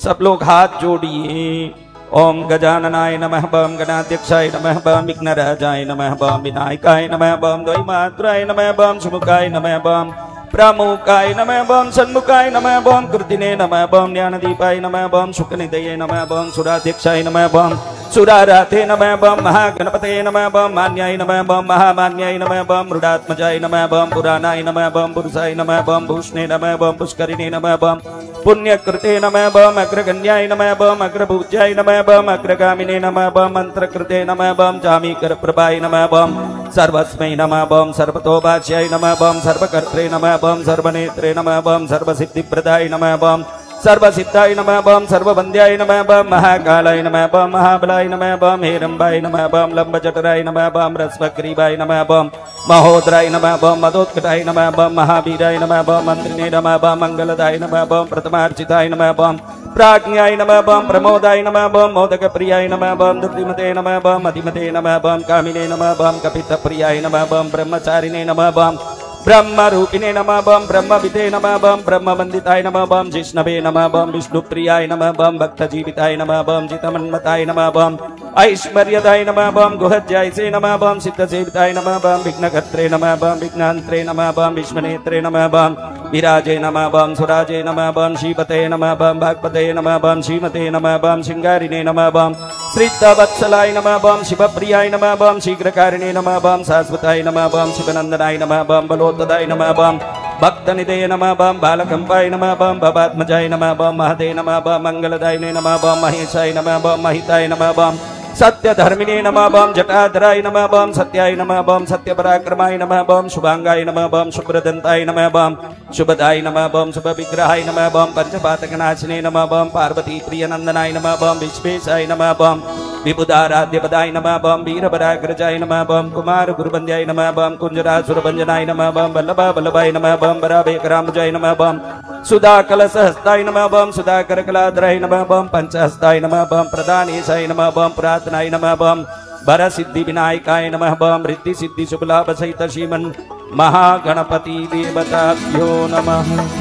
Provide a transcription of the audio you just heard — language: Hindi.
सब लोग हाथ जोड़िए। ओम गजाननाय नमः, बम गणाध्यक्षाय नमः, बम विघ्नराजाय नमः, बम विनायकाय नमः, बम द्वैमात्राय नमः, बम सुमुखाय नमः, बम प्रमुखाय नमः, बम सन्मुखाय नमः, बम कृतिने नमः, बम ज्ञानदीपाय नमः, बम शुकनिधये नमः, बम सुराध्यक्षाय नमः, बम सुराराथे नमः, बम महागणपतये नमः, बम मान्याय नमः, बम महामान्याय नमः, बम मृडात्मजाय नमः, बम पुराणाय नमः, बम पुरुषाय नमः, बम भूषणे नमः, बम पुष्करिणे नमः, बम पुण्यकृते नमः, बम अग्रगण्याय नमः, बम अग्रपूज्याय नमः, बम अग्रगामिने नमः, बम मंत्रकृते नमः, बम जामीकरप्रभाय नमः, बम सर्वस्मै नमः, बम सर्वतोभाष्याय नमः, बम सर्वकर्त्रे नमः, बम सर्वनेत्रे नमः, बम सर्वसिद्धिप्रदाय नमः, बम सर्वसिद्धाय नमः, बम सर्ववन्द्याय नमः, बम महाकालाय नमः, बम महाबलाय नमः, बम हेरम्बाय नमः, बम लंबजठराय नमः, बम रस्वग्रीवाय नमः, बम महोदराय नमः, बम मदोत्कटाय नमः, बम महावीराय नमः, बम मंत्रिणे नमः, बम मंगलदाय नमः, बम प्रथमार्चिताय नमः, बम प्राज्ञाय नमः, बम प्रमोदाय नमः, बम मोदकप्रियाय नमः, बम दुर्तिमते नमः, बम मतिमते नमः, बम कामिने नमः, बम कपितप्रियाय नमः, बम ब्रह्मचारिणे नमः, बम ब्रह्मरूपिणे नमः, बम ब्रह्मविदे नमः, बम ब्रह्मवन्दिताय नमः, बम जिष्णवे नमः, बम विष्णुप्रियाय नमः, बम भक्तजीविताय नमः, बम जितमन्मताय नमः, बम ऐश्वर्यदाय नमः, बम गुहज्यायसे नमः, बम सिद्धसेविताय नमः, बम विघ्नकर्त्रे नमः, बम विघ्नान्त्रे नमः, बम विश्वनेत्रे नमः, बम विराजे नमः, बम सुराजे नमः, बम श्रीपते नमः, बम भागवते नमः, बम श्रीमते नमः, बम श्रृंगारिणे नमः, बम श्रीतवत्सलाय नमः, बम शिवप्रियाय नमः, बम शीघ्रकारिणे नमः, बम शाश्वताय नमः, बम शिवनंदनाय नमः, बम बलोत्तदाय नमः, बम भक्तनिधये नमः, बम बालकंपाय नमः, बम भवात्मजाय नमः, बम महते नमः, बम मंगलदायिने नमः, बम महेशाय नमः, बम महिताय नमः, बम सत्यधर्मिणे नमः, बम जटाधराय नमः, बम सत्याय नमः, बम सत्यपराक्रमाय नमः, बम शुभांगाय नमः, बम शुभ्रदंताय नमः, बम शुभदाय नमः, बम शुभविग्रहाय नमः, बम पंचपातकनाशिने नमः, बम पार्वती प्रियनंदनाय नमः, बम विश्वेशाय नमः, बम विबुधाराध्यपदाय नमः, बम वीरपराग्रजाय नमः, बम कुमार गुरुबंध्याय नमः, बम कुंजरासुरभंजनाय नमः, बम वल्लभा वल्लभाय नमः, बम वराभेकराम्बुजाय नमः, बम सुधा कलशहस्ताय नमः, बम सुधाकर कलाधराय नमः, बम पंचहस्ताय नमः, बम प्रदानेशाय नमः, बम प्रार्थनाय नमः, बम वर सिद्धि विनायकाय नमः, बम रिद्धि सिद्धि शुभलाभ सहित श्रीमन् महागणपति देवताभ्यो नमः।